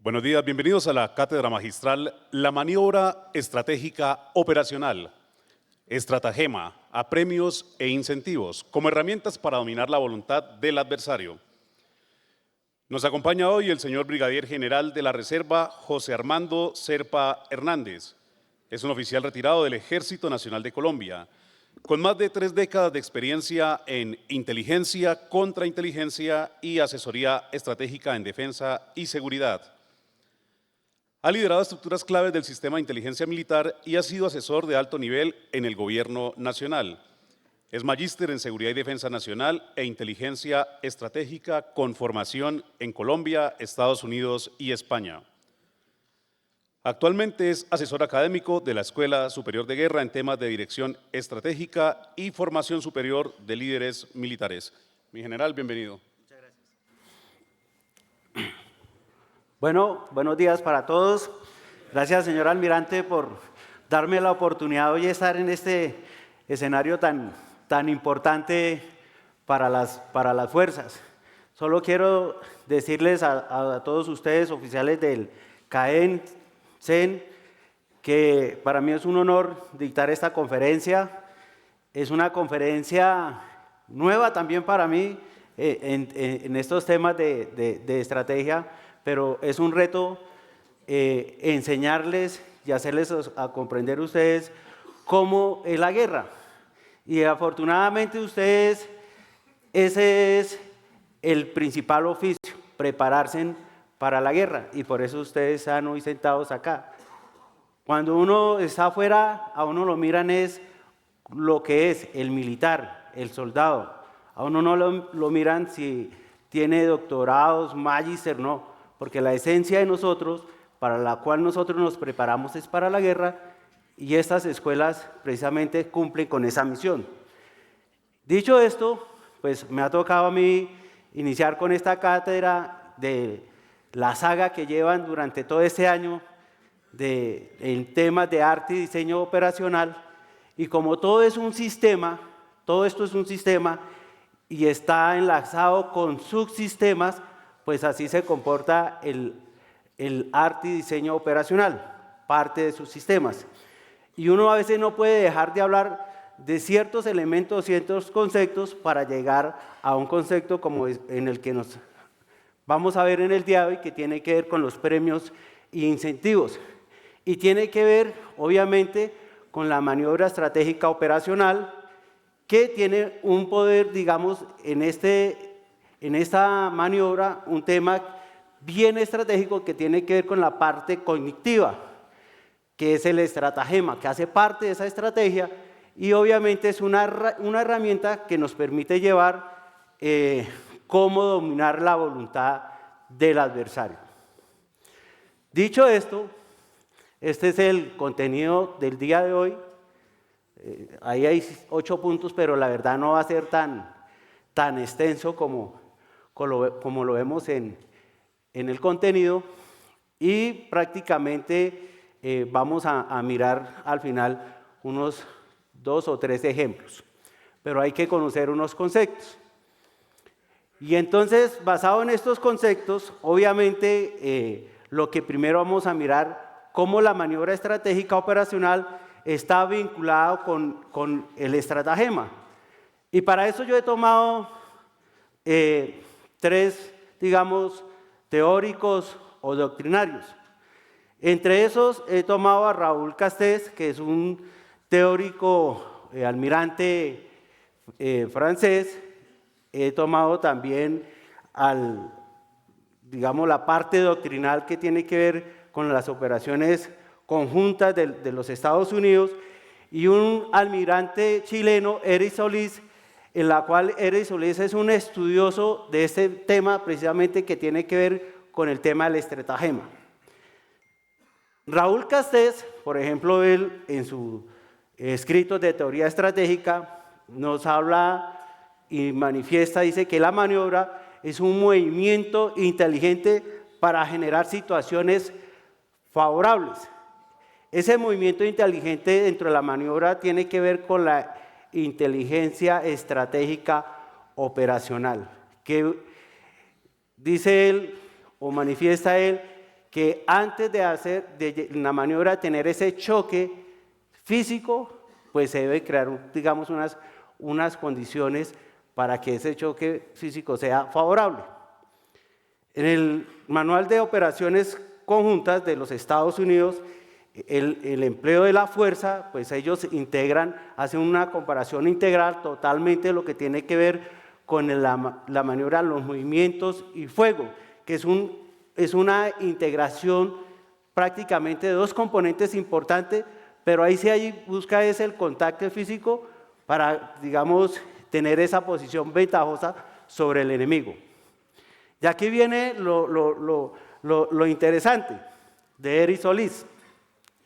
Buenos días, bienvenidos a la Cátedra Magistral La Maniobra Estratégica Operacional, Estratagema, Apremios e Incentivos, como herramientas para dominar la voluntad del adversario. Nos acompaña hoy el señor Brigadier General de la Reserva, José Armando Serpa Hernández. Es un oficial retirado del Ejército Nacional de Colombia, con más de 3 décadas de experiencia en inteligencia, contrainteligencia y asesoría estratégica en defensa y seguridad. Ha liderado estructuras claves del sistema de inteligencia militar y ha sido asesor de alto nivel en el Gobierno Nacional. Es magíster en Seguridad y Defensa Nacional e Inteligencia Estratégica con formación en Colombia, Estados Unidos y España. Actualmente es asesor académico de la Escuela Superior de Guerra en temas de dirección estratégica y formación superior de líderes militares. Mi general, bienvenido. Muchas gracias. Bueno, buenos días para todos. Gracias, señor almirante, por darme la oportunidad hoy de estar en este escenario tan importante para las fuerzas. Solo quiero decirles a todos ustedes, oficiales del CAEN, CEN, que para mí es un honor dictar esta conferencia. Es una conferencia nueva también para mí en estos temas de estrategia, pero es un reto enseñarles y hacerles a comprender ustedes cómo es la guerra. Y afortunadamente ustedes, ese es el principal oficio, prepararse para la guerra, y por eso ustedes están hoy sentados acá. Cuando uno está afuera, a uno lo miran es lo que es el militar, el soldado. A uno no lo miran si tiene doctorados, magíster, no, porque la esencia de nosotros, para la cual nosotros nos preparamos, es para la guerra, y estas escuelas precisamente cumplen con esa misión. Dicho esto, pues me ha tocado a mí iniciar con esta cátedra de la saga que llevan durante todo este año en temas de arte y diseño operacional, y como todo es un sistema, todo esto es un sistema y está enlazado con subsistemas, pues así se comporta el arte y diseño operacional, parte de sus sistemas. Y uno a veces no puede dejar de hablar de ciertos elementos, ciertos conceptos para llegar a un concepto como en el que nos vamos a ver en el día de hoy, que tiene que ver con los premios e incentivos. Y tiene que ver, obviamente, con la maniobra estratégica operacional, que tiene un poder, digamos, en esta maniobra, un tema bien estratégico que tiene que ver con la parte cognitiva, que es el estratagema, que hace parte de esa estrategia, y obviamente es una herramienta que nos permite llevar cómo dominar la voluntad del adversario. Dicho esto, este es el contenido del día de hoy. Ahí hay 8 puntos, pero la verdad no va a ser tan extenso como lo vemos en el contenido, y prácticamente vamos a mirar al final unos 2 o 3 ejemplos, pero hay que conocer unos conceptos. Y entonces, basado en estos conceptos, obviamente lo que primero vamos a mirar, cómo la maniobra estratégica operacional está vinculada con el estratagema. Y para eso yo he tomado 3, digamos, teóricos o doctrinarios. Entre esos he tomado a Raúl Castells, que es un teórico almirante francés. He tomado también digamos, la parte doctrinal que tiene que ver con las operaciones conjuntas de los Estados Unidos, y un almirante chileno, Eric Solís, en la cual Eric Solís es un estudioso de este tema precisamente, que tiene que ver con el tema del estratagema. Raúl Castells, por ejemplo, él en sus escritos de teoría estratégica nos habla y manifiesta, dice que la maniobra es un movimiento inteligente para generar situaciones favorables. Ese movimiento inteligente dentro de la maniobra tiene que ver con la inteligencia estratégica operacional, que dice él o manifiesta él que antes de hacer de la maniobra, tener ese choque físico, pues se debe crear, digamos, unas condiciones para que ese choque físico sea favorable. En el Manual de Operaciones Conjuntas de los Estados Unidos, el empleo de la fuerza, pues ellos integran, hacen una comparación integral totalmente de lo que tiene que ver con la maniobra, los movimientos y fuego, que es una integración prácticamente de dos componentes importantes, pero ahí sí busca es el contacto físico para, digamos, tener esa posición ventajosa sobre el enemigo. Y aquí viene lo interesante de Eric Solís.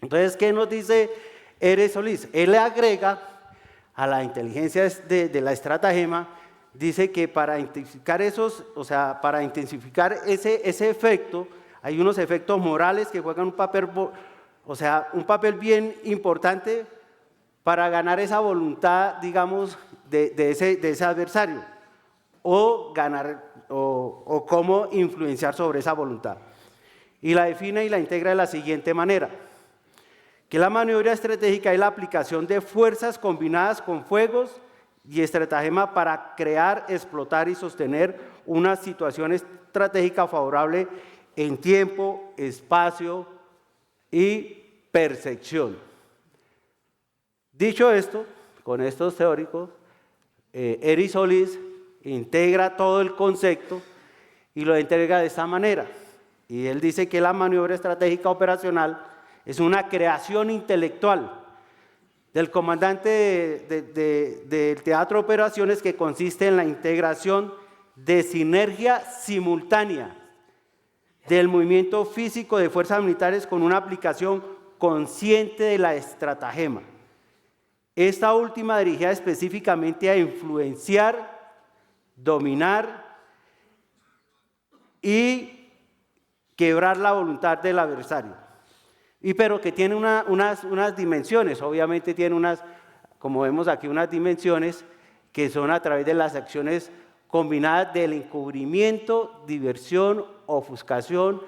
Entonces, ¿qué nos dice Eric Solís? Él le agrega a la inteligencia de la estratagema, dice que para intensificar para intensificar ese efecto, hay unos efectos morales que juegan un papel bien importante para ganar esa voluntad, digamos, de ese adversario, o cómo influenciar sobre esa voluntad. Y la define y la integra de la siguiente manera: que la maniobra estratégica es la aplicación de fuerzas combinadas con fuegos y estratagema para crear, explotar y sostener una situación estratégica favorable en tiempo, espacio y percepción. Dicho esto, con estos teóricos, Eric Solís integra todo el concepto y lo entrega de esta manera. Y él dice que la maniobra estratégica operacional es una creación intelectual del comandante del teatro de operaciones que consiste en la integración de sinergia simultánea del movimiento físico de fuerzas militares con una aplicación consciente de la estratagema. Esta última dirigida específicamente a influenciar, dominar y quebrar la voluntad del adversario. Pero que tiene unas dimensiones, obviamente tiene como vemos aquí, unas dimensiones que son a través de las acciones combinadas del encubrimiento, diversión, ofuscación,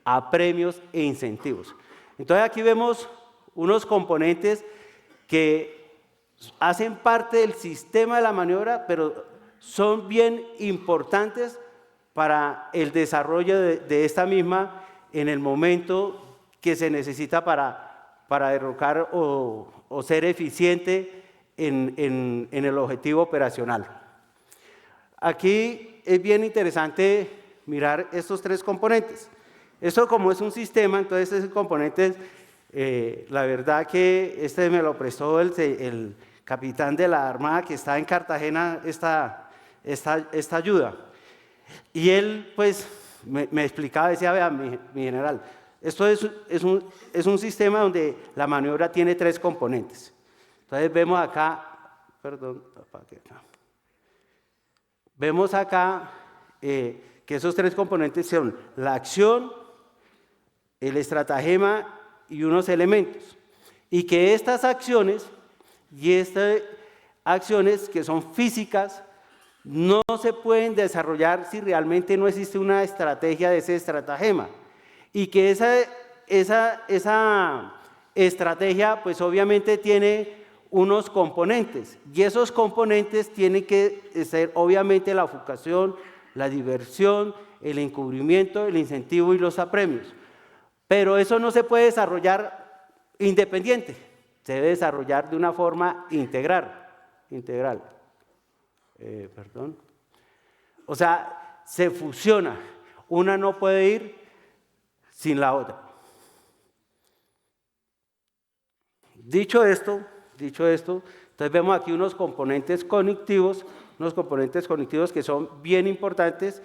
apremios e incentivos. Entonces aquí vemos unos componentes que hacen parte del sistema de la maniobra, pero son bien importantes para el desarrollo de esta misma en el momento que se necesita para derrocar o ser eficiente en el objetivo operacional. Aquí es bien interesante mirar estos tres componentes. Esto, como es un sistema, entonces esos componentes, la verdad que este me lo prestó el capitán de la Armada que está en Cartagena, esta ayuda. Y él pues me explicaba, decía: vea, mi general, esto es un sistema donde la maniobra tiene tres componentes. Entonces vemos acá, vemos acá que esos tres componentes son la acción, el estratagema y unos elementos. Y que estas acciones que son físicas no se pueden desarrollar si realmente no existe una estrategia de ese estratagema. Y que esa estrategia pues obviamente tiene unos componentes, y esos componentes tienen que ser obviamente la ofuscación, la diversión, el encubrimiento, el incentivo y los apremios. Pero eso no se puede desarrollar independiente, se debe desarrollar de una forma integral. O sea, se fusiona, una no puede ir sin la otra. Dicho esto, entonces vemos aquí unos componentes cognitivos que son bien importantes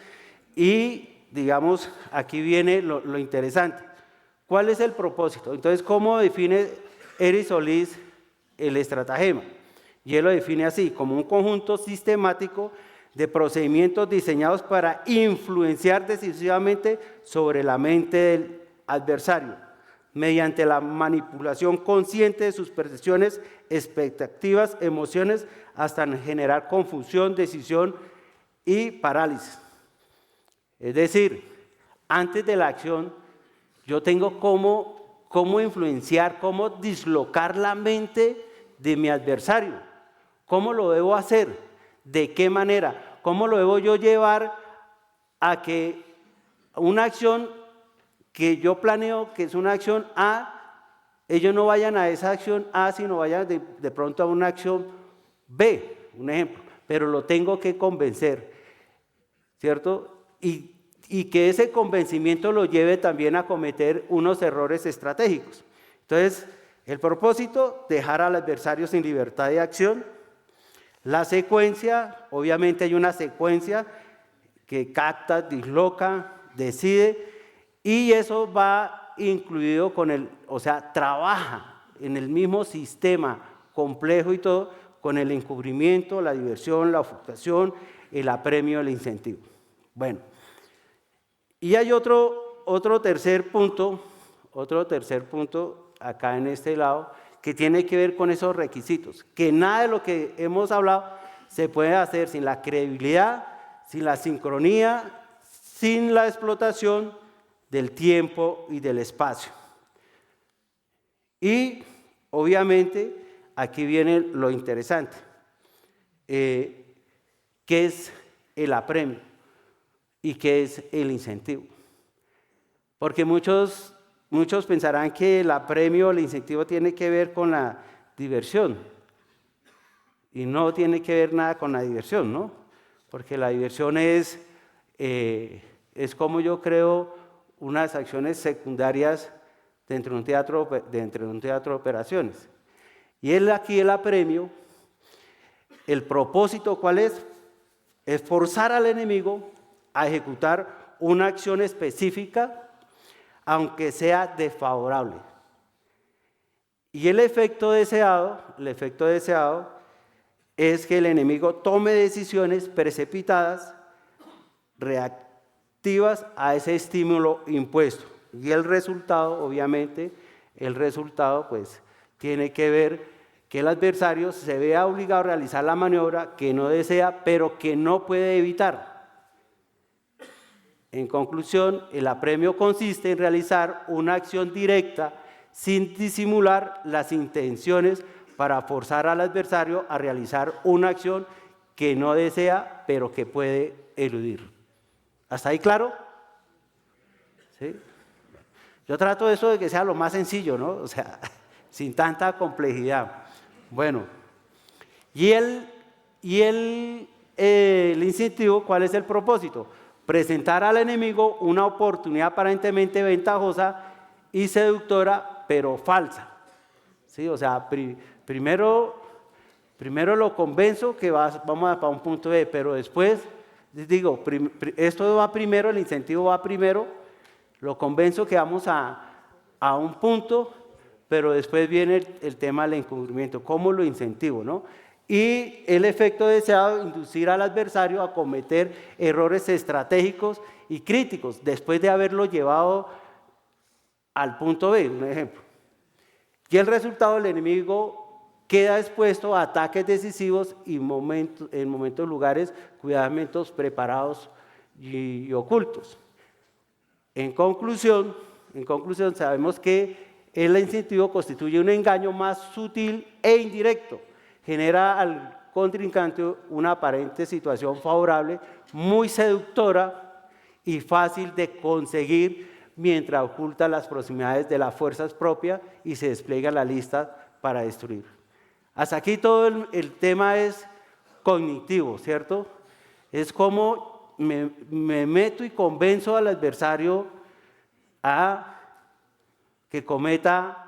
y, digamos, aquí viene lo interesante. ¿Cuál es el propósito? Entonces, ¿cómo define Eric Solís el estratagema? Y él lo define así: como un conjunto sistemático de procedimientos diseñados para influenciar decisivamente sobre la mente del adversario, mediante la manipulación consciente de sus percepciones, expectativas, emociones, hasta generar confusión, decisión y parálisis. Es decir, antes de la acción, yo tengo cómo influenciar, cómo dislocar la mente de mi adversario. ¿Cómo lo debo hacer? ¿De qué manera? ¿Cómo lo debo yo llevar a que una acción que yo planeo, que es una acción A, ellos no vayan a esa acción A, sino vayan de pronto a una acción B, un ejemplo, pero lo tengo que convencer, ¿cierto? Y que ese convencimiento lo lleve también a cometer unos errores estratégicos. Entonces, el propósito, dejar al adversario sin libertad de acción. La secuencia, obviamente hay una secuencia que capta, disloca, decide, y eso va incluido con o sea, trabaja en el mismo sistema complejo y todo, con el encubrimiento, la diversión, la ocultación, el apremio, el incentivo. Bueno, y hay otro tercer punto acá en este lado, que tiene que ver con esos requisitos, que nada de lo que hemos hablado se puede hacer sin la credibilidad, sin la sincronía, sin la explotación del tiempo y del espacio. Y obviamente aquí viene lo interesante, ¿qué es el apremio y qué es el incentivo? Porque muchos pensarán que el apremio o el incentivo tiene que ver con la diversión, y no tiene que ver nada con la diversión, ¿no? Porque la diversión es como yo creo unas acciones secundarias dentro de un teatro de operaciones. Y aquí el apremio, el propósito, ¿cuál es? Es forzar al enemigo a ejecutar una acción específica, aunque sea desfavorable. Y el efecto deseado es que el enemigo tome decisiones precipitadas, reactivas a ese estímulo impuesto. Y el resultado, obviamente, pues tiene que ver que el adversario se vea obligado a realizar la maniobra que no desea, pero que no puede evitar. En conclusión, el apremio consiste en realizar una acción directa sin disimular las intenciones para forzar al adversario a realizar una acción que no desea, pero que puede eludir. ¿Hasta ahí claro? ¿Sí? Yo trato eso de que sea lo más sencillo, ¿no? O sea, sin tanta complejidad. Bueno, y el incentivo, ¿cuál es el propósito? Presentar al enemigo una oportunidad aparentemente ventajosa y seductora, pero falsa. ¿Sí? O sea, primero lo convenzo que vamos para un punto B, pero después, digo, esto va primero, el incentivo va primero, lo convenzo que vamos a un punto, pero después viene el tema del encubrimiento, ¿cómo lo incentivo, no? Y el efecto deseado, inducir al adversario a cometer errores estratégicos y críticos, después de haberlo llevado al punto B, un ejemplo. Y el resultado, el enemigo queda expuesto a ataques decisivos y en momentos, lugares cuidadosamente preparados y ocultos. En conclusión, sabemos que el incentivo constituye un engaño más sutil e indirecto. Genera al contrincante una aparente situación favorable, muy seductora y fácil de conseguir, mientras oculta las proximidades de las fuerzas propias y se despliega la lista para destruir. Hasta aquí todo el tema es cognitivo, ¿cierto? Es como me meto y convenzo al adversario a que cometa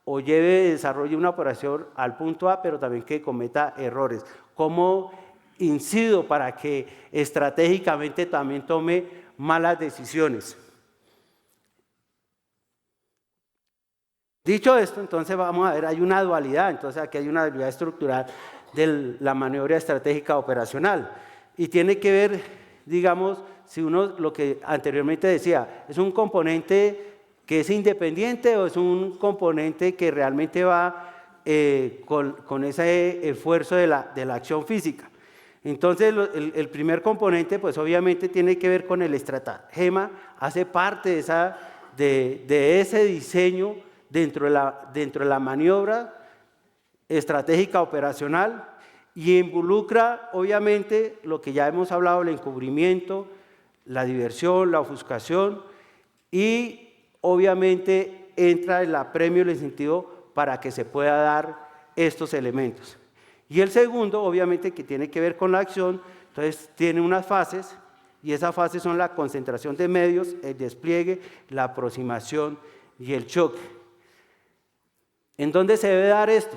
o desarrolle una operación al punto A, pero también que cometa errores. ¿Cómo incido para que estratégicamente también tome malas decisiones? Dicho esto, entonces vamos a ver, hay una dualidad, entonces aquí hay una dualidad estructural de la maniobra estratégica operacional y tiene que ver, digamos, si uno, lo que anteriormente decía, es un componente que es independiente o es un componente que realmente va con ese esfuerzo de la acción física. Entonces el primer componente pues obviamente tiene que ver con el estratagema, hace parte de ese diseño dentro de la maniobra estratégica operacional y involucra obviamente lo que ya hemos hablado, el encubrimiento, la diversión, la ofuscación y obviamente entra el apremio y el incentivo para que se pueda dar estos elementos. Y el segundo, obviamente, que tiene que ver con la acción, entonces tiene unas fases y esas fases son la concentración de medios, el despliegue, la aproximación y el choque. ¿En dónde se debe dar esto?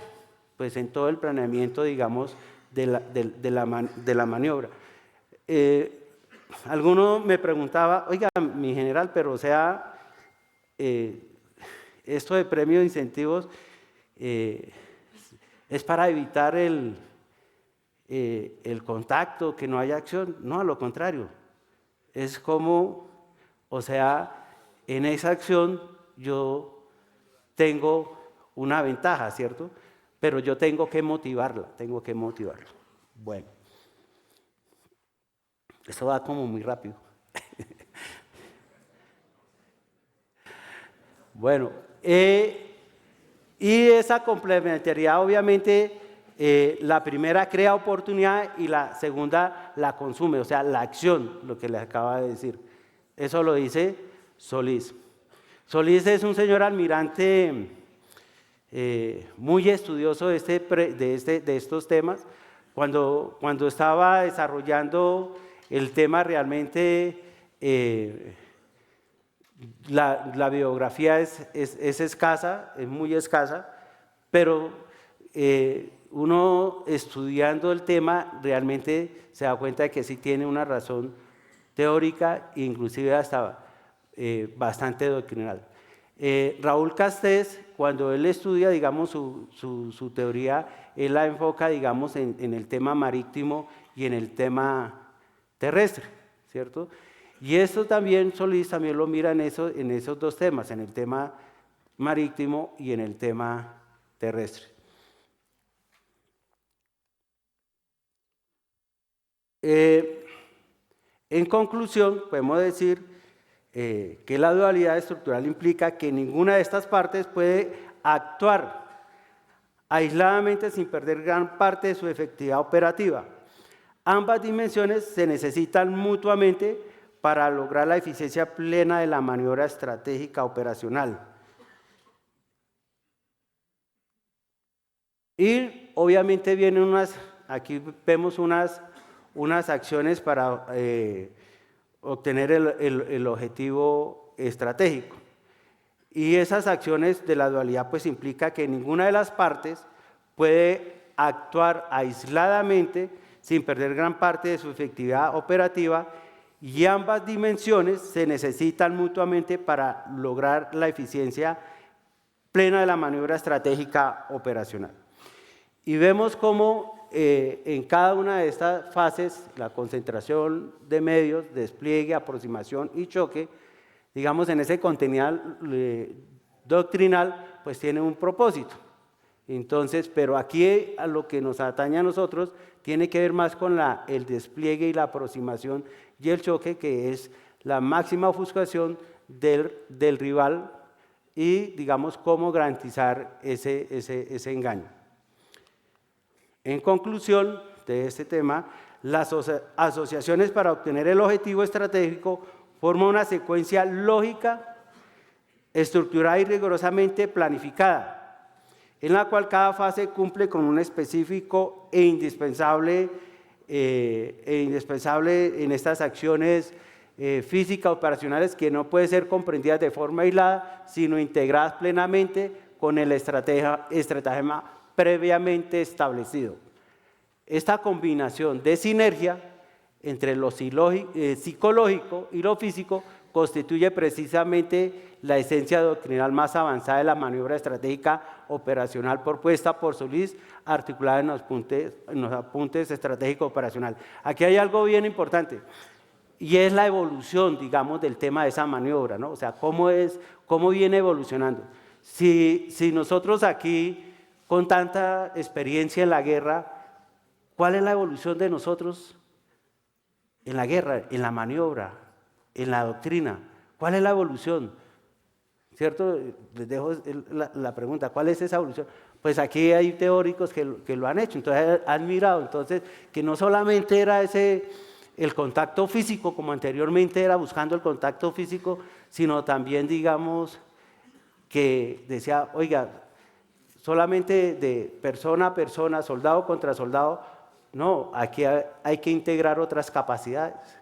Pues en todo el planeamiento, digamos, de la maniobra. Alguno me preguntaba, oiga, mi general, pero o sea, esto de premios e incentivos es para evitar el contacto, que no haya acción. No, a lo contrario, es como, o sea, en esa acción yo tengo una ventaja, ¿cierto? Pero yo tengo que motivarla, Bueno, eso va como muy rápido. Bueno, y esa complementariedad obviamente la primera crea oportunidad y la segunda la consume, o sea, la acción, lo que les acaba de decir. Eso lo dice Solís. Solís es un señor almirante muy estudioso de estos temas. Cuando estaba desarrollando el tema realmente la biografía es escasa, es muy escasa, pero uno estudiando el tema realmente se da cuenta de que sí tiene una razón teórica e inclusive hasta bastante doctrinal. Raúl Castells, cuando él estudia, digamos, su teoría, él la enfoca, digamos, en el tema marítimo y en el tema terrestre, ¿cierto? Y esto también, Solís también lo mira en esos dos temas, en el tema marítimo y en el tema terrestre. En conclusión, podemos decir que la dualidad estructural implica que ninguna de estas partes puede actuar aisladamente sin perder gran parte de su efectividad operativa. Ambas dimensiones se necesitan mutuamente para lograr la eficiencia plena de la maniobra estratégica operacional. Y obviamente vienen aquí vemos unas acciones para obtener el objetivo estratégico. Y esas acciones de la dualidad pues implica que ninguna de las partes puede actuar aisladamente sin perder gran parte de su efectividad operativa y ambas dimensiones se necesitan mutuamente para lograr la eficiencia plena de la maniobra estratégica operacional. Y vemos cómo en cada una de estas fases, la concentración de medios, despliegue, aproximación y choque, digamos en ese contenido doctrinal, pues tiene un propósito. Entonces, pero aquí a lo que nos atañe a nosotros tiene que ver más con el despliegue y la aproximación y el choque, que es la máxima ofuscación del rival y, digamos, cómo garantizar ese engaño. En conclusión de este tema, las asociaciones para obtener el objetivo estratégico forman una secuencia lógica, estructurada y rigurosamente planificada, en la cual cada fase cumple con un específico e indispensable en estas acciones físicas operacionales que no pueden ser comprendidas de forma aislada, sino integradas plenamente con el estratagema previamente establecido. Esta combinación de sinergia entre lo psicológico y lo físico constituye precisamente la esencia doctrinal más avanzada de la maniobra estratégica operacional propuesta por Solís, articulada en los apuntes estratégicos operacional. Aquí hay algo bien importante, y es la evolución, digamos, del tema de esa maniobra, ¿no? O sea, cómo viene evolucionando. Si nosotros aquí, con tanta experiencia en la guerra, ¿cuál es la evolución de nosotros en la guerra, en la maniobra, en la doctrina? ¿Cuál es la evolución? ¿cierto? Les dejo la pregunta, ¿cuál es esa evolución? Pues aquí hay teóricos que lo han hecho, entonces han mirado, entonces, que no solamente era el contacto físico, como anteriormente era buscando el contacto físico, sino también, digamos, que decía, oiga, solamente de persona a persona, soldado contra soldado, no, aquí hay que integrar otras capacidades.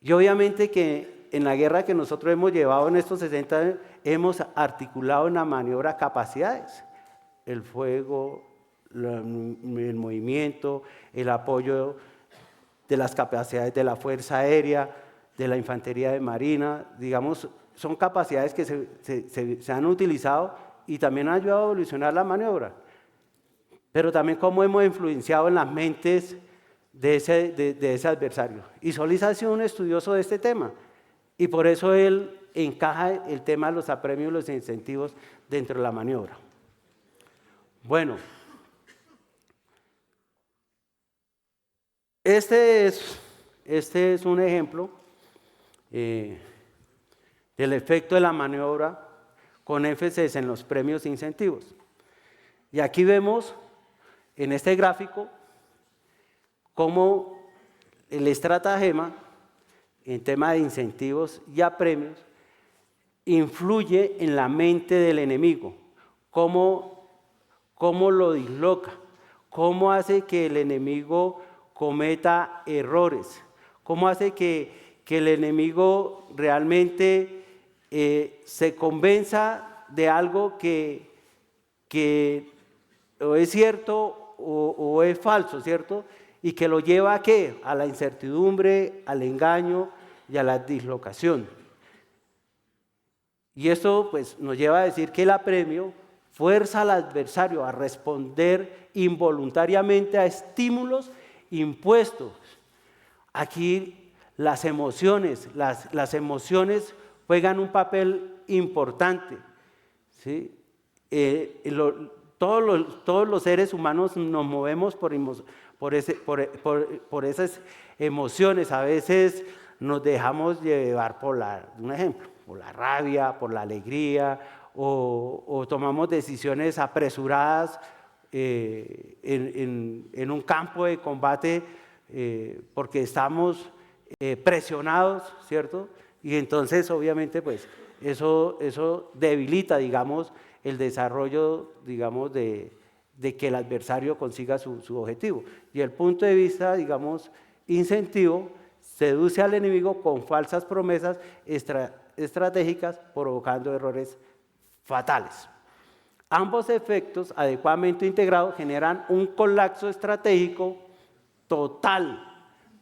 Y obviamente que en la guerra que nosotros hemos llevado en estos 60 años, hemos articulado en la maniobra capacidades, el fuego, el movimiento, el apoyo de las capacidades de la Fuerza Aérea, de la Infantería de Marina, digamos, son capacidades que se han utilizado y también han ayudado a evolucionar la maniobra. Pero también cómo hemos influenciado en las mentes de ese adversario. Y Solís ha sido un estudioso de este tema y por eso él encaja el tema de los apremios y los incentivos dentro de la maniobra. Bueno, este es un ejemplo del efecto de la maniobra con énfasis en los premios e incentivos. Y aquí vemos en este gráfico cómo el estratagema en tema de incentivos y apremios influye en la mente del enemigo, cómo lo disloca, cómo hace que el enemigo cometa errores, cómo hace que el enemigo realmente se convenza de algo que o es cierto o es falso, ¿cierto? Y que lo lleva ¿a qué? A la incertidumbre, al engaño y a la dislocación. Y esto pues nos lleva a decir que el apremio fuerza al adversario a responder involuntariamente a estímulos impuestos. Aquí las emociones juegan un papel importante, ¿sí? Todos los seres humanos nos movemos por esas emociones. A veces nos dejamos llevar un ejemplo, por la rabia, por la alegría, o tomamos decisiones apresuradas en un campo de combate porque estamos presionados, ¿cierto? Y entonces obviamente pues eso debilita, digamos, el desarrollo, digamos, de que el adversario consiga su objetivo. Y el punto de vista, digamos, incentivo, seduce al enemigo con falsas promesas estratégicas, provocando errores fatales. Ambos efectos, adecuadamente integrados, generan un colapso estratégico total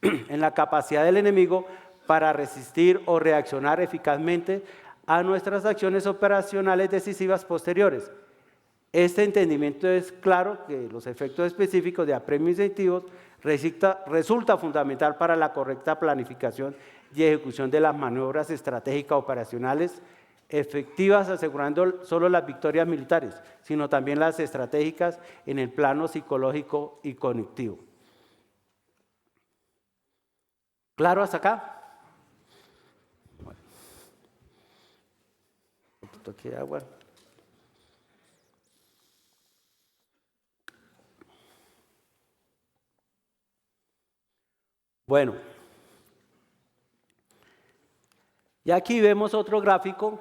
en la capacidad del enemigo para resistir o reaccionar eficazmente a nuestras acciones operacionales decisivas posteriores. Este entendimiento es claro que los efectos específicos de apremios e incentivos resulta fundamental para la correcta planificación y ejecución de las maniobras estratégicas operacionales efectivas, asegurando solo las victorias militares, sino también las estratégicas en el plano psicológico y cognitivo. ¿Claro hasta acá? Bueno. Un poquito de agua. Bueno, y aquí vemos otro gráfico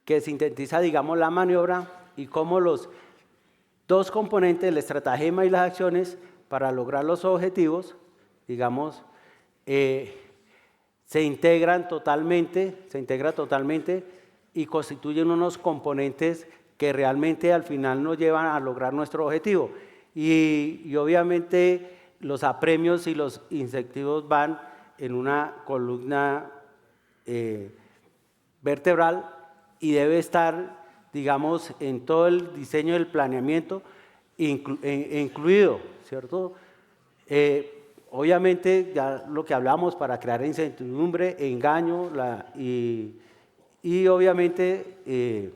que sintetiza, digamos, la maniobra y cómo los dos componentes, el estratagema y las acciones, para lograr los objetivos, digamos, se integran totalmente y constituyen unos componentes que realmente al final nos llevan a lograr nuestro objetivo. Y obviamente los apremios y los incentivos van en una columna vertebral y debe estar, digamos, en todo el diseño del planeamiento incluido, ¿cierto? Obviamente, ya lo que hablamos para crear incertidumbre, engaño y obviamente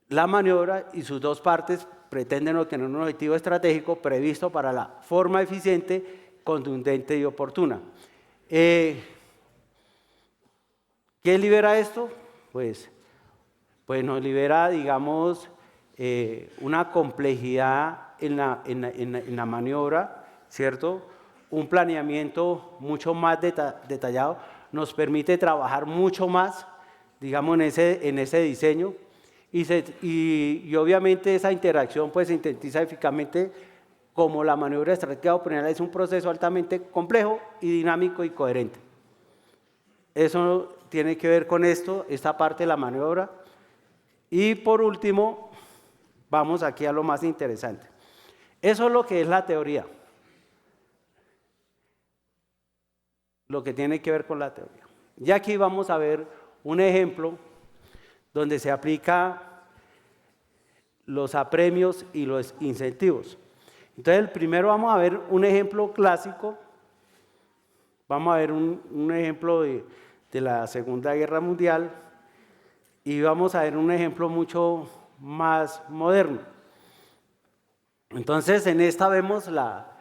la maniobra y sus dos partes pretenden obtener un objetivo estratégico previsto para la forma eficiente, contundente y oportuna. ¿Qué libera esto? pues nos libera, digamos, una complejidad en la maniobra, ¿cierto? Un planeamiento mucho más detallado, nos permite trabajar mucho más, digamos, en ese diseño, y obviamente esa interacción pues sintetiza eficazmente como la maniobra estratégica operacional es un proceso altamente complejo y dinámico y coherente. Eso tiene que ver con esto, esta parte de la maniobra. Y por último, vamos aquí a lo más interesante. Eso es lo que es la teoría, lo que tiene que ver con la teoría. Y aquí vamos a ver un ejemplo donde se aplica los apremios y los incentivos. Entonces, el primero vamos a ver un ejemplo clásico, vamos a ver un ejemplo de la Segunda Guerra Mundial y vamos a ver un ejemplo mucho más moderno. Entonces, en esta vemos la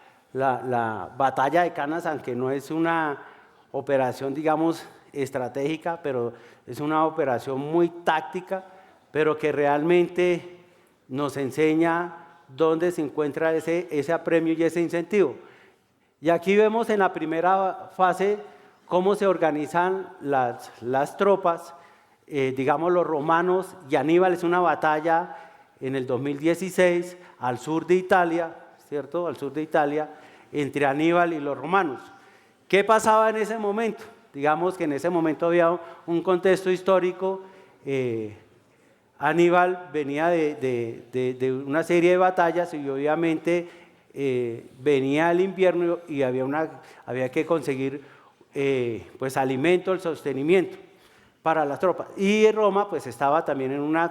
batalla de Canazán, que no es una operación, digamos, estratégica, pero es una operación muy táctica, pero que realmente nos enseña dónde se encuentra ese apremio y ese incentivo. Y aquí vemos en la primera fase cómo se organizan las tropas, digamos los romanos, y Aníbal es una batalla en el 2016 al sur de Italia, ¿cierto? Al sur de Italia, entre Aníbal y los romanos. ¿Qué pasaba en ese momento? Digamos que en ese momento había un contexto histórico. Aníbal venía de una serie de batallas y obviamente venía el invierno y había que conseguir pues alimento, el sostenimiento para las tropas. Y Roma pues estaba también en un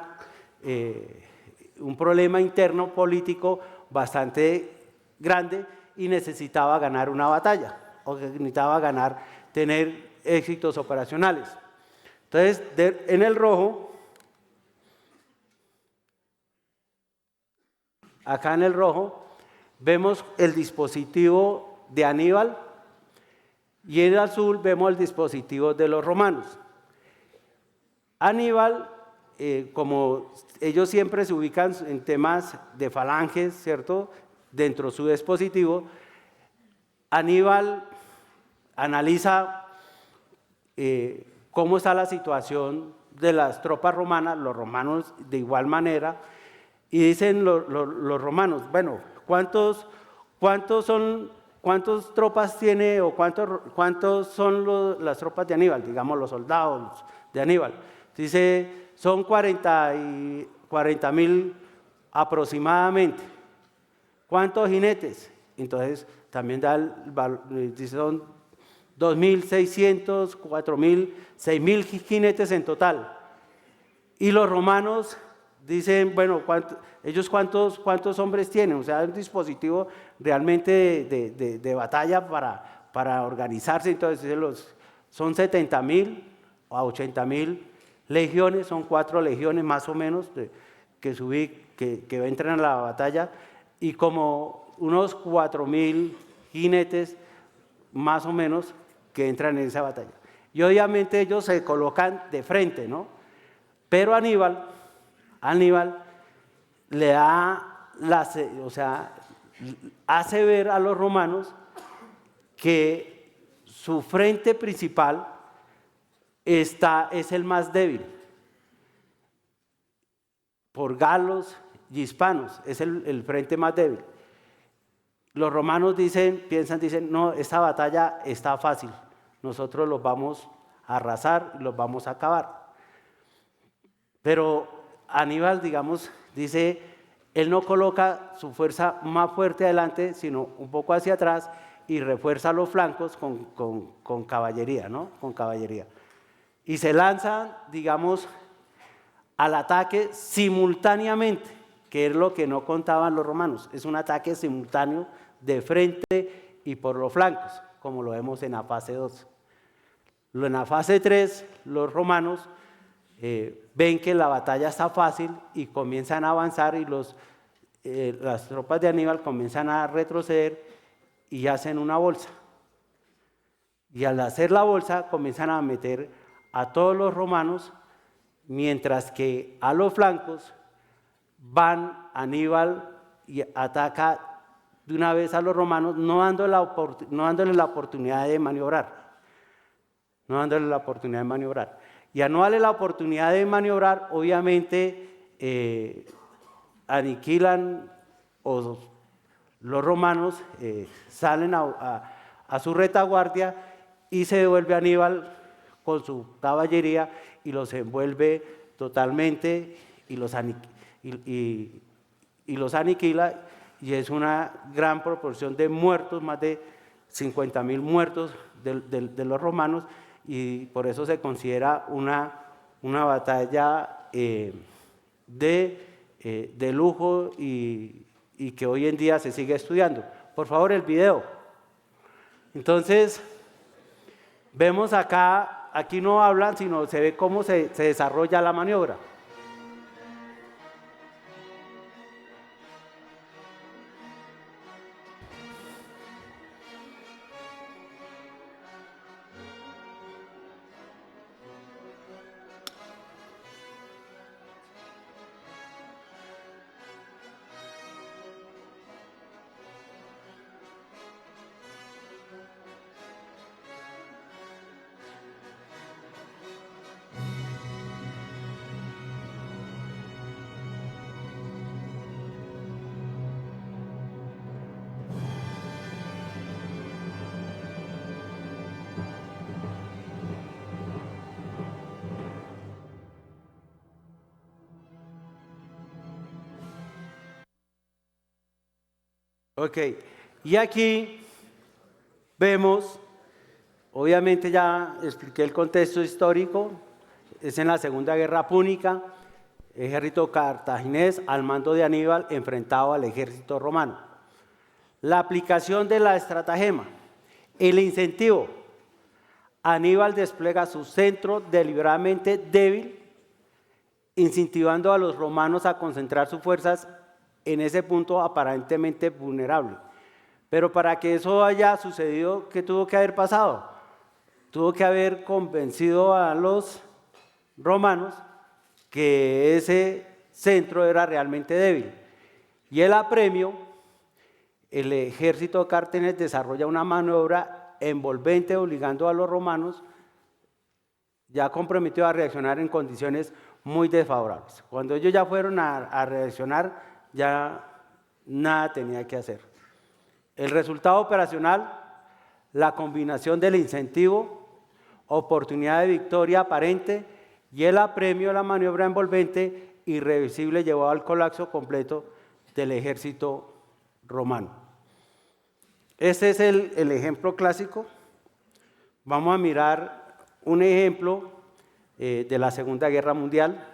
problema interno político bastante grande y necesitaba ganar una batalla, o necesitaba tener éxitos operacionales. Entonces, en el rojo, acá en el rojo, vemos el dispositivo de Aníbal y en el azul vemos el dispositivo de los romanos. Aníbal, como ellos siempre se ubican en temas de falanges, ¿cierto? Dentro de su dispositivo, Aníbal analiza cómo está la situación de las tropas romanas, los romanos de igual manera, y dicen los romanos, bueno, ¿cuántas tropas tiene o cuántos son las tropas de Aníbal? Digamos, los soldados de Aníbal. Dice, son 40.000 aproximadamente. ¿Cuántos jinetes? Entonces, también dice, son 2.600, 4.000, 6.000 jinetes en total. Y los romanos dicen, bueno, ¿ellos cuántos hombres tienen? O sea, un dispositivo realmente de batalla para organizarse. Entonces, son 70.000 a 80.000 legiones, son 4 legiones más o menos que entran a la batalla, y como unos 4.000 jinetes más o menos que entran en esa batalla. Y obviamente ellos se colocan de frente, ¿no? Pero Aníbal le da, hace ver a los romanos que su frente principal es el más débil. Por galos y hispanos, es el frente más débil. Los romanos dicen, no, esta batalla está fácil, nosotros los vamos a arrasar y los vamos a acabar. Pero Aníbal, digamos, dice, él no coloca su fuerza más fuerte adelante, sino un poco hacia atrás y refuerza los flancos con caballería, ¿no? Con caballería. Y se lanzan, digamos, al ataque simultáneamente, que es lo que no contaban los romanos. Es un ataque simultáneo de frente y por los flancos, como lo vemos en la fase 2. En la fase 3, los romanos ven que la batalla está fácil y comienzan a avanzar, y las tropas de Aníbal comienzan a retroceder y hacen una bolsa. Y al hacer la bolsa comienzan a meter a todos los romanos mientras que a los flancos van Aníbal y ataca de una vez a los romanos, no dándoles la oportunidad de maniobrar. No dándole la oportunidad de maniobrar. Y al no darle la oportunidad de maniobrar, obviamente aniquilan, o los romanos salen a su retaguardia y se devuelve Aníbal con su caballería y los envuelve totalmente y los aniquila, y es una gran proporción de muertos, más de 50.000 muertos de los romanos, y por eso se considera una batalla de lujo y que hoy en día se sigue estudiando. Por favor, el video. Entonces, vemos acá, aquí no hablan, sino se ve cómo se desarrolla la maniobra. Ok, y aquí vemos, obviamente ya expliqué el contexto histórico, es en la Segunda Guerra Púnica, ejército cartaginés al mando de Aníbal enfrentado al ejército romano. La aplicación de la estratagema, el incentivo. Aníbal despliega su centro deliberadamente débil, incentivando a los romanos a concentrar sus fuerzas en ese punto aparentemente vulnerable. Pero para que eso haya sucedido, ¿qué tuvo que haber pasado? Tuvo que haber convencido a los romanos que ese centro era realmente débil. Y el apremio, el ejército cartaginés desarrolla una maniobra envolvente obligando a los romanos ya comprometidos a reaccionar en condiciones muy desfavorables. Cuando ellos ya fueron a reaccionar, ya nada tenía que hacer. El resultado operacional, la combinación del incentivo, oportunidad de victoria aparente y el apremio de la maniobra envolvente irreversible llevó al colapso completo del ejército romano. Este es el ejemplo clásico. Vamos a mirar un ejemplo de la Segunda Guerra Mundial.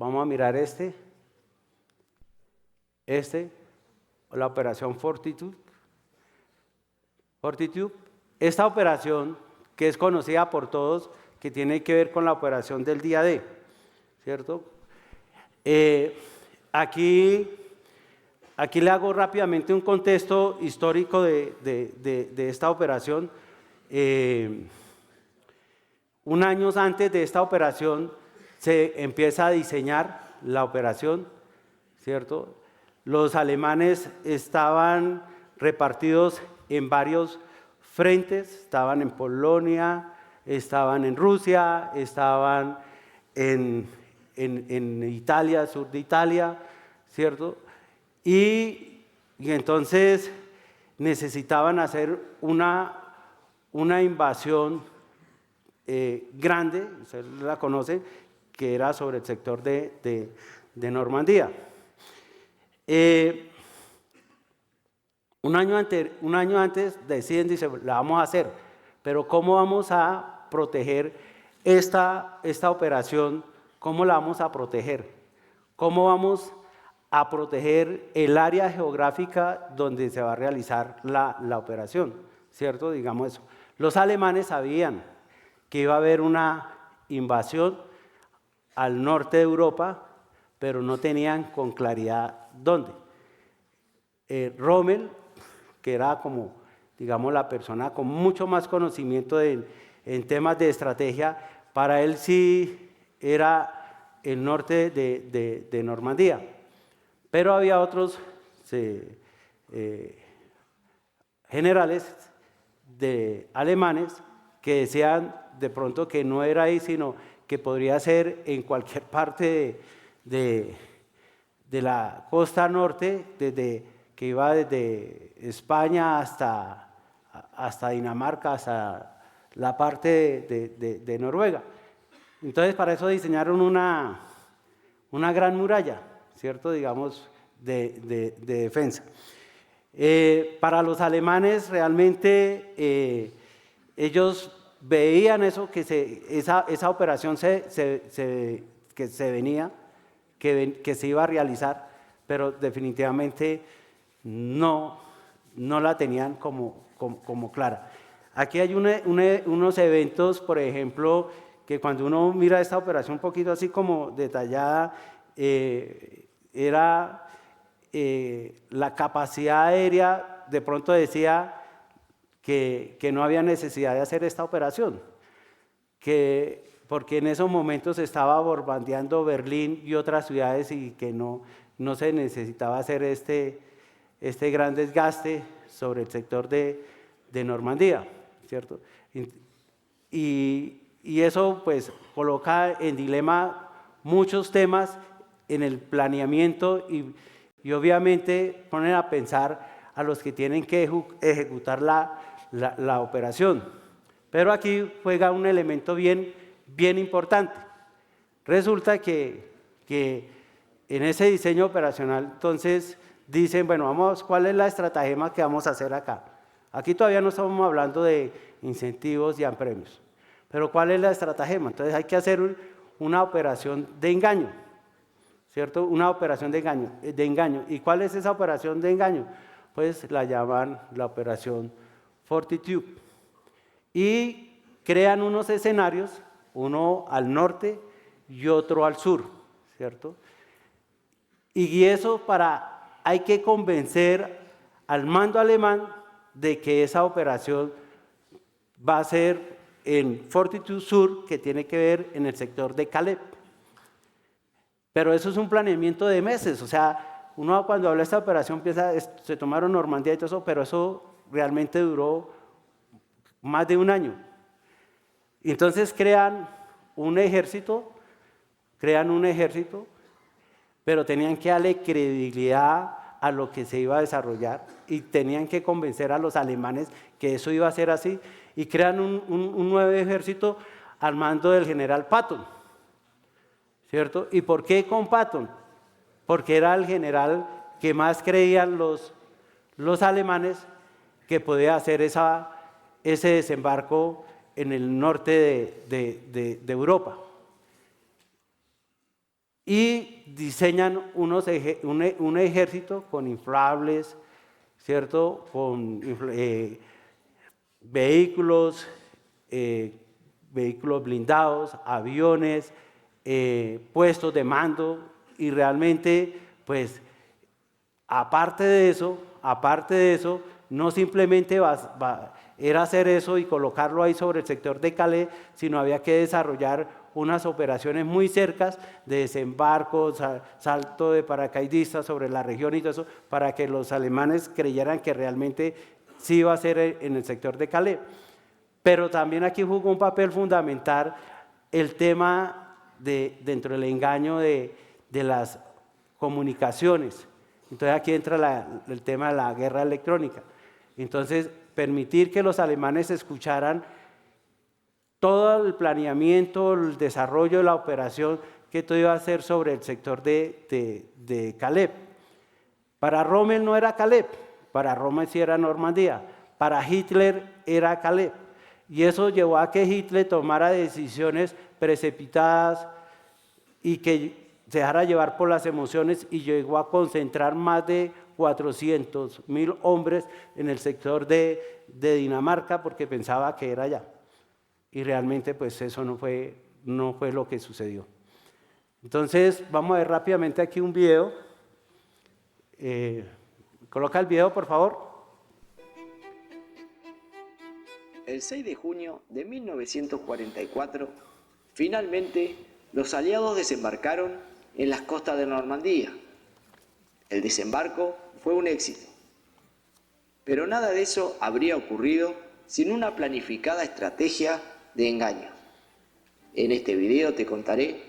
Vamos a mirar la operación Fortitude. Esta operación, que es conocida por todos, que tiene que ver con la operación del día D, ¿cierto? Aquí le hago rápidamente un contexto histórico de esta operación. Un año antes de esta operación se empieza a diseñar la operación, ¿cierto? Los alemanes estaban repartidos en varios frentes, estaban en Polonia, estaban en Rusia, estaban en Italia, sur de Italia, ¿cierto? Y entonces necesitaban hacer una invasión grande, ustedes la conocen, que era sobre el sector de Normandía. Un año antes deciden, dice, la vamos a hacer, pero ¿cómo vamos a proteger esta operación? ¿Cómo la vamos a proteger? ¿Cómo vamos a proteger el área geográfica donde se va a realizar la operación? ¿Cierto? Digamos eso. Los alemanes sabían que iba a haber una invasión al norte de Europa, pero no tenían con claridad dónde. Rommel, que era como digamos, la persona con mucho más conocimiento en temas de estrategia. Para él sí era el norte de Normandía, pero había otros generales alemanes que decían de pronto que no era ahí, sino que podría ser en cualquier parte de la costa norte, que iba desde España hasta Dinamarca, hasta la parte de Noruega. Entonces, para eso diseñaron una gran muralla, ¿cierto? Digamos, de defensa. Para los alemanes, realmente, ellos veían eso, que esa operación que se venía, que se iba a realizar, pero definitivamente no la tenían como clara. Aquí hay unos eventos, por ejemplo, que cuando uno mira esta operación un poquito así como detallada, era la capacidad aérea, de pronto decía que no había necesidad de hacer esta operación, porque en esos momentos estaba bombardeando Berlín y otras ciudades y que no se necesitaba hacer este gran desgaste sobre el sector de Normandía, ¿cierto? Y eso pues coloca en dilema muchos temas en el planeamiento y obviamente ponen a pensar a los que tienen que ejecutar la operación. Pero aquí juega un elemento bien importante. Resulta que en ese diseño operacional, entonces, dicen, bueno, ¿cuál es la estratagema que vamos a hacer acá? Aquí todavía no estamos hablando de incentivos y premios, pero ¿cuál es la estratagema? Entonces hay que hacer una operación de engaño, ¿cierto? Una operación de engaño. ¿Y cuál es esa operación de engaño? Pues la llaman la operación Fortitude. Y crean unos escenarios, uno al norte y otro al sur, ¿cierto? Y eso hay que convencer al mando alemán de que esa operación va a ser en Fortitude Sur, que tiene que ver en el sector de Calais. Pero eso es un planeamiento de meses, o sea, uno cuando habla de esta operación piensa, se tomaron Normandía y todo eso, pero eso realmente duró más de un año. Y entonces crean un ejército, pero tenían que darle credibilidad a lo que se iba a desarrollar y tenían que convencer a los alemanes que eso iba a ser así y crean un nuevo ejército al mando del general Patton, ¿cierto? ¿Y por qué con Patton? Porque era el general que más creían los alemanes que podía hacer ese desembarco en el norte de Europa. Y diseñan un ejército con inflables, ¿cierto? Con vehículos blindados, aviones, puestos de mando, y realmente, pues, aparte de eso, no simplemente era hacer eso y colocarlo ahí sobre el sector de Calais, sino había que desarrollar unas operaciones muy cercas de desembarcos, salto de paracaidistas sobre la región y todo eso, para que los alemanes creyeran que realmente sí iba a ser en el sector de Calais. Pero también aquí jugó un papel fundamental el tema dentro del engaño de las comunicaciones. Entonces aquí entra el tema de la guerra electrónica. Entonces, permitir que los alemanes escucharan todo el planeamiento, el desarrollo de la operación que todo iba a hacer sobre el sector de Calais. Para Rommel no era Calais, para Rommel sí era Normandía, para Hitler era Calais. Y eso llevó a que Hitler tomara decisiones precipitadas y que se dejara llevar por las emociones y llegó a concentrar más de 400.000 hombres en el sector de Dinamarca porque pensaba que era allá. Y realmente pues eso no fue lo que sucedió. Entonces vamos a ver rápidamente aquí un video. Coloca el video, por favor. el 6 de junio de 1944, finalmente los aliados desembarcaron en las costas de Normandía. El desembarco fue un éxito, pero nada de eso habría ocurrido sin una planificada estrategia de engaño. En este video te contaré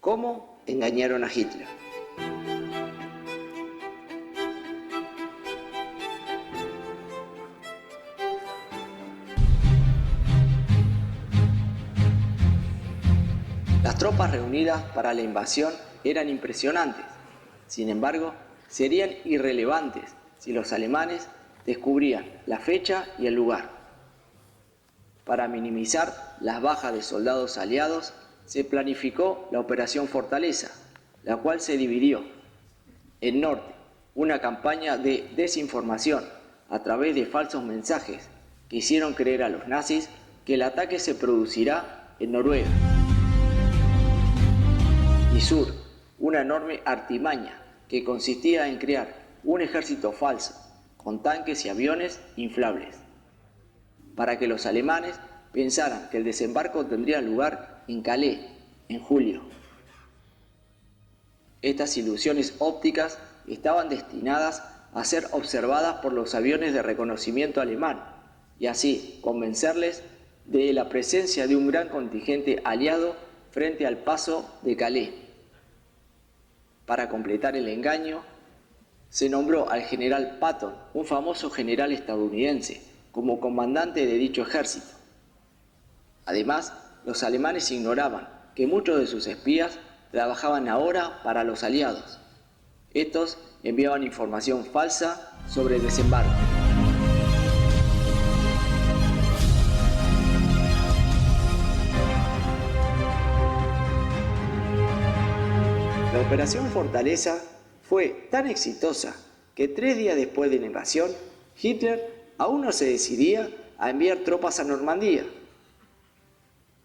cómo engañaron a Hitler. Las tropas reunidas para la invasión eran impresionantes. Sin embargo, serían irrelevantes si los alemanes descubrían la fecha y el lugar. Para minimizar las bajas de soldados aliados, se planificó la Operación Fortaleza, la cual se dividió en norte, una campaña de desinformación a través de falsos mensajes que hicieron creer a los nazis que el ataque se producirá en Noruega. Y sur, una enorme artimaña que consistía en crear un ejército falso con tanques y aviones inflables, para que los alemanes pensaran que el desembarco tendría lugar en Calais en julio. Estas ilusiones ópticas estaban destinadas a ser observadas por los aviones de reconocimiento alemán y así convencerles de la presencia de un gran contingente aliado frente al paso de Calais. Para completar el engaño, se nombró al general Patton, un famoso general estadounidense, como comandante de dicho ejército. Además, los alemanes ignoraban que muchos de sus espías trabajaban ahora para los aliados. Estos enviaban información falsa sobre el desembarco. La Operación Fortaleza fue tan exitosa que 3 días después de la invasión, Hitler aún no se decidía a enviar tropas a Normandía.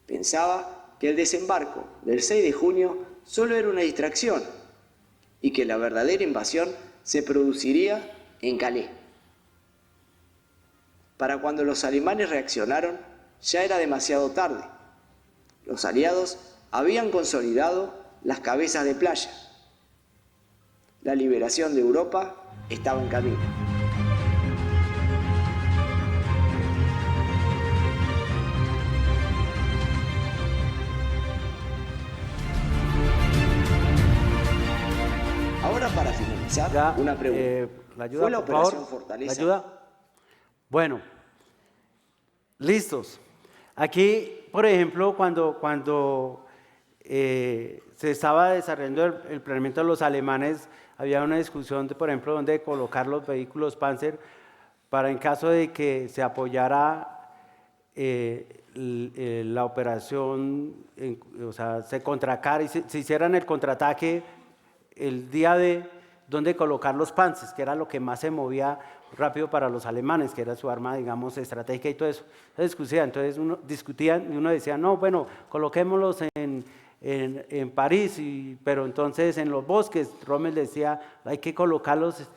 Pensaba que el desembarco del 6 de junio solo era una distracción y que la verdadera invasión se produciría en Calais. Para cuando los alemanes reaccionaron, ya era demasiado tarde. Los aliados habían consolidado las cabezas de playa. La liberación de Europa estaba en camino. Ahora, para finalizar, Ya, una pregunta. ¿la ayuda, ¿Fue la por favor? Operación Fortaleza? ¿La ayuda? Bueno, listos. Aquí, por ejemplo, cuando se estaba desarrollando el planeamiento de los alemanes, había una discusión, por ejemplo, dónde colocar los vehículos Panzer para en caso de que se apoyara la operación, o sea, se contracara y se hicieran el contraataque el día de dónde colocar los Panzers, que era lo que más se movía rápido para los alemanes, que era su arma, digamos, estratégica y todo eso. Entonces uno discutía y uno decía, no, bueno, coloquémoslos en París, pero entonces en los bosques. Rommel decía, hay que colocarlos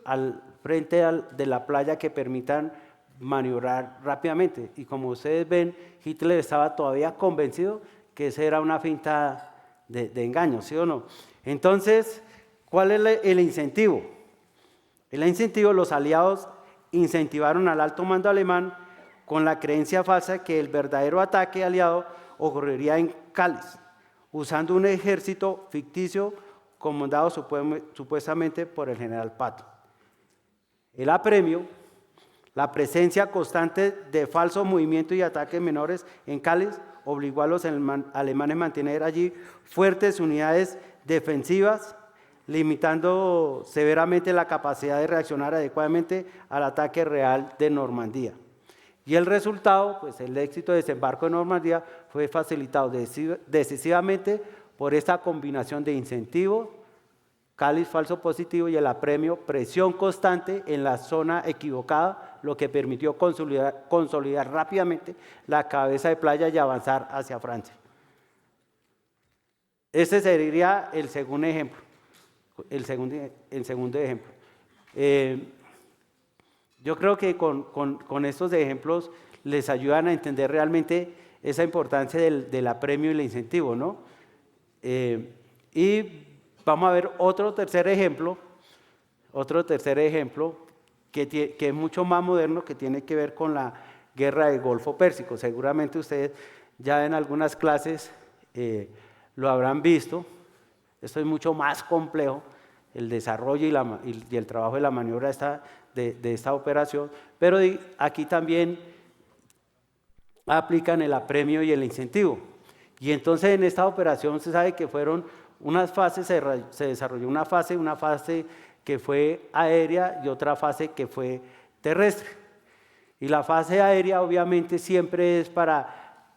al frente de la playa que permitan maniobrar rápidamente. Y como ustedes ven, Hitler estaba todavía convencido que esa era una finta de engaño, ¿sí o no? Entonces, ¿cuál es el incentivo? El incentivo, los aliados incentivaron al alto mando alemán con la creencia falsa que el verdadero ataque aliado ocurriría en Calais, usando un ejército ficticio comandado supuestamente por el general Patton. El apremio, la presencia constante de falsos movimientos y ataques menores en Calais, obligó a los alemanes a mantener allí fuertes unidades defensivas, limitando severamente la capacidad de reaccionar adecuadamente al ataque real de Normandía. Y el resultado, pues el éxito del desembarco de Normandía fue facilitado decisivamente por esta combinación de incentivo, cáliz falso positivo y el apremio, presión constante en la zona equivocada, lo que permitió consolidar rápidamente la cabeza de playa y avanzar hacia Francia. Ese sería el segundo ejemplo. El segundo ejemplo. Yo creo que con estos ejemplos les ayudan a entender realmente esa importancia del apremio y el incentivo, ¿no? Y vamos a ver otro tercer ejemplo que es mucho más moderno, que tiene que ver con la guerra del Golfo Pérsico. Seguramente ustedes ya en algunas clases lo habrán visto. Esto es mucho más complejo, el desarrollo y el trabajo de la maniobra de esta operación, pero aquí también aplican el apremio y el incentivo. Y entonces en esta operación se sabe que fueron unas fases, se desarrolló una fase que fue aérea y otra fase que fue terrestre. Y la fase aérea obviamente siempre es para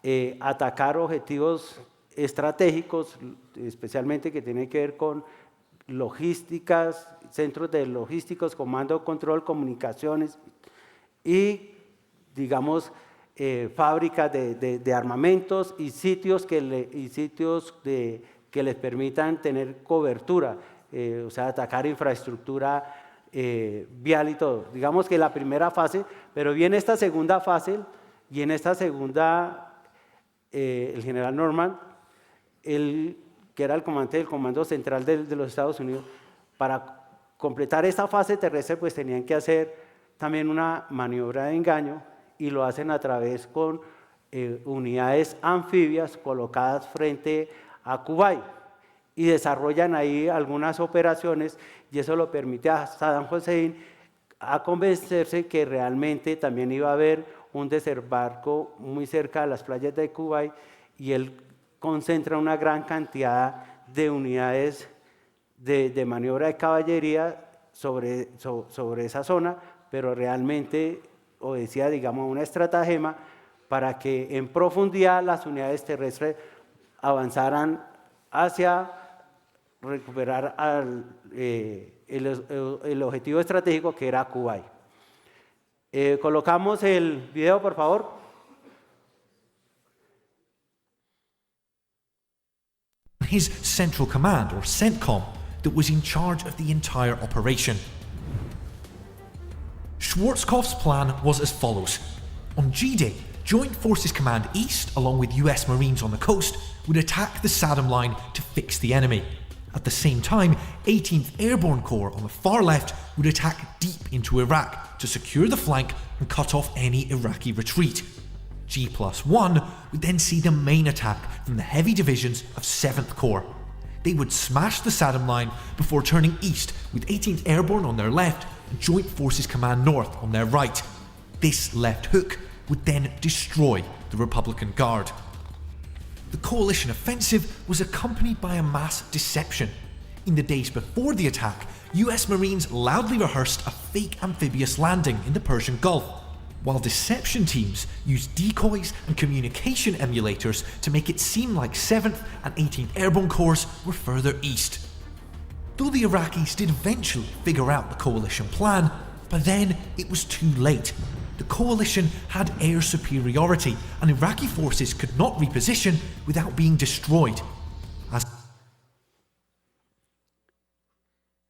atacar objetivos estratégicos, especialmente que tienen que ver con logísticas, centros de logísticos, comando, control, comunicaciones y, digamos, fábricas de armamentos y sitios que les permitan tener cobertura, o sea, atacar infraestructura vial y todo. Digamos que la primera fase, pero viene esta segunda fase, y en esta segunda el general Norman, que era el comandante del Comando Central de los Estados Unidos, para completar esta fase terrestre, pues tenían que hacer también una maniobra de engaño, y lo hacen a través con unidades anfibias colocadas frente a Kuwait, y desarrollan ahí algunas operaciones, y eso lo permite a Saddam Hussein a convencerse que realmente también iba a haber un desembarco muy cerca de las playas de Kuwait, y él concentra una gran cantidad de unidades de maniobra de caballería sobre esa zona, pero realmente obedecía, digamos, una estratagema para que en profundidad las unidades terrestres avanzaran hacia recuperar el objetivo estratégico, que era Kuwait. Colocamos el video, por favor. His Central Command, or CENTCOM, that was in charge of the entire operation. Schwarzkopf's plan was as follows. On G-Day, Joint Forces Command East, along with US Marines on the coast, would attack the Saddam Line to fix the enemy. At the same time, 18th Airborne Corps on the far left would attack deep into Iraq to secure the flank and cut off any Iraqi retreat. G+1 would then see the main attack from the heavy divisions of 7th Corps. They would smash the Saddam Line before turning east with 18th Airborne on their left and Joint Forces Command North on their right. This left hook would then destroy the Republican Guard. The coalition offensive was accompanied by a mass deception. In the days before the attack, US Marines loudly rehearsed a fake amphibious landing in the Persian Gulf, while deception teams used decoys and communication emulators to make it seem like 7th and 18th Airborne Corps were further east. Though the Iraqis did eventually figure out the coalition plan, by then it was too late. The coalition had air superiority, and Iraqi forces could not reposition without being destroyed.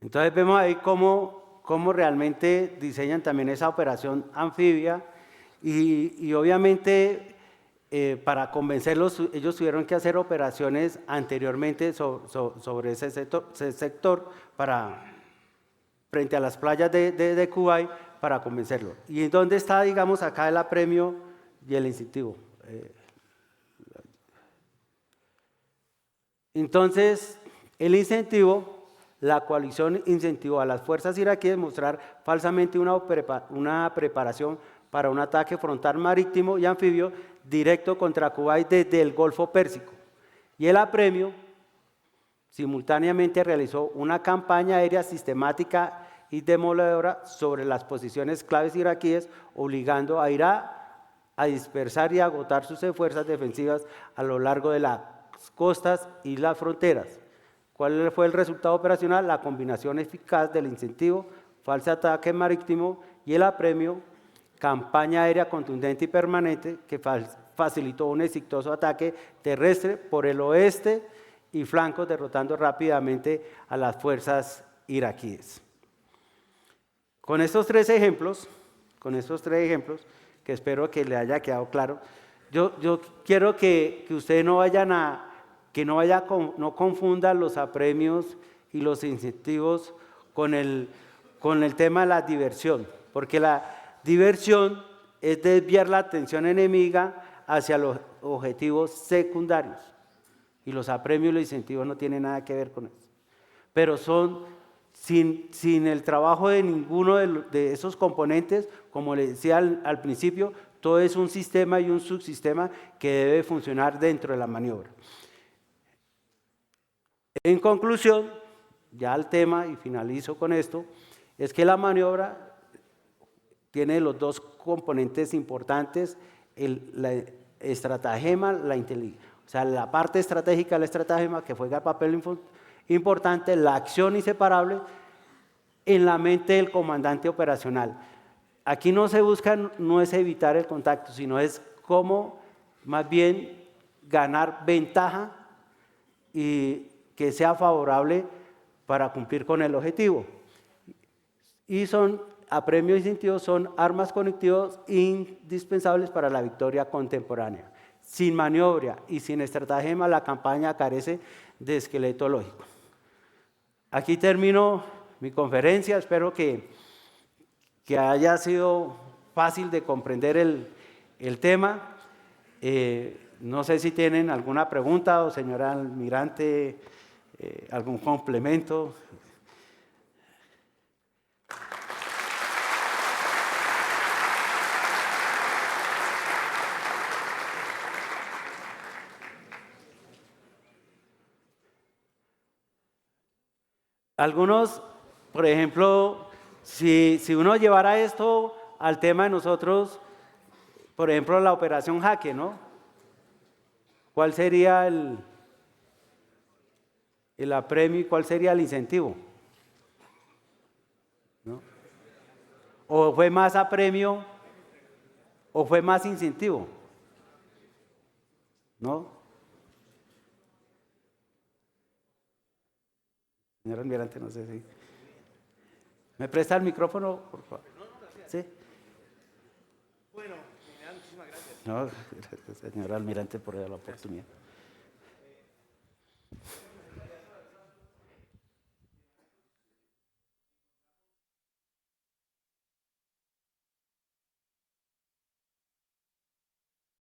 Entonces vemos ahí cómo realmente diseñan también esa operación anfibia, y obviamente para convencerlos ellos tuvieron que hacer operaciones anteriormente sobre ese sector frente a las playas de Kuwait, para convencerlo. ¿Y dónde está, digamos, acá el apremio y el incentivo? Entonces, el incentivo, la coalición incentivó a las fuerzas iraquíes mostrar falsamente una preparación para un ataque frontal marítimo y anfibio directo contra Kuwait desde el Golfo Pérsico. Y el apremio simultáneamente realizó una campaña aérea sistemática y demoledora sobre las posiciones claves iraquíes, obligando a Irak a dispersar y agotar sus fuerzas defensivas a lo largo de las costas y las fronteras. ¿Cuál fue el resultado operacional? La combinación eficaz del incentivo, falso ataque marítimo, y el apremio, campaña aérea contundente y permanente, que facilitó un exitoso ataque terrestre por el oeste y flancos, derrotando rápidamente a las fuerzas iraquíes. Con estos tres ejemplos, que espero que le haya quedado claro. Yo quiero que ustedes no vayan a, no confundan los apremios y los incentivos con el tema de la diversión, porque la diversión es desviar la atención enemiga hacia los objetivos secundarios, y los apremios y los incentivos no tienen nada que ver con eso. Pero son, sin el trabajo de ninguno de esos componentes, como les decía al principio, todo es un sistema y un subsistema que debe funcionar dentro de la maniobra. En conclusión, ya el tema, y finalizo con esto, es que la maniobra tiene los dos componentes importantes, la estratagema, la inteligencia. O sea, la parte estratégica de la estratagema, que juega papel importante, la acción inseparable en la mente del comandante operacional. Aquí no se busca, no es evitar el contacto, sino es cómo más bien ganar ventaja y que sea favorable para cumplir con el objetivo. Y apremios y incentivos son armas conectivas indispensables para la victoria contemporánea. Sin maniobra y sin estratagema, la campaña carece de esqueleto lógico. Aquí termino mi conferencia, espero que haya sido fácil de comprender el tema. No sé si tienen alguna pregunta o señora almirante, algún complemento. Algunos, por ejemplo, si uno llevara esto al tema de nosotros, por ejemplo, la operación Jaque, ¿no? ¿Cuál sería el apremio y cuál sería el incentivo? ¿No? ¿O fue más apremio o fue más incentivo? ¿No? Señor almirante, no sé si... ¿Me presta el micrófono, por favor? ¿Sí? Bueno, muchísimas gracias. No, gracias, señor almirante, por la oportunidad.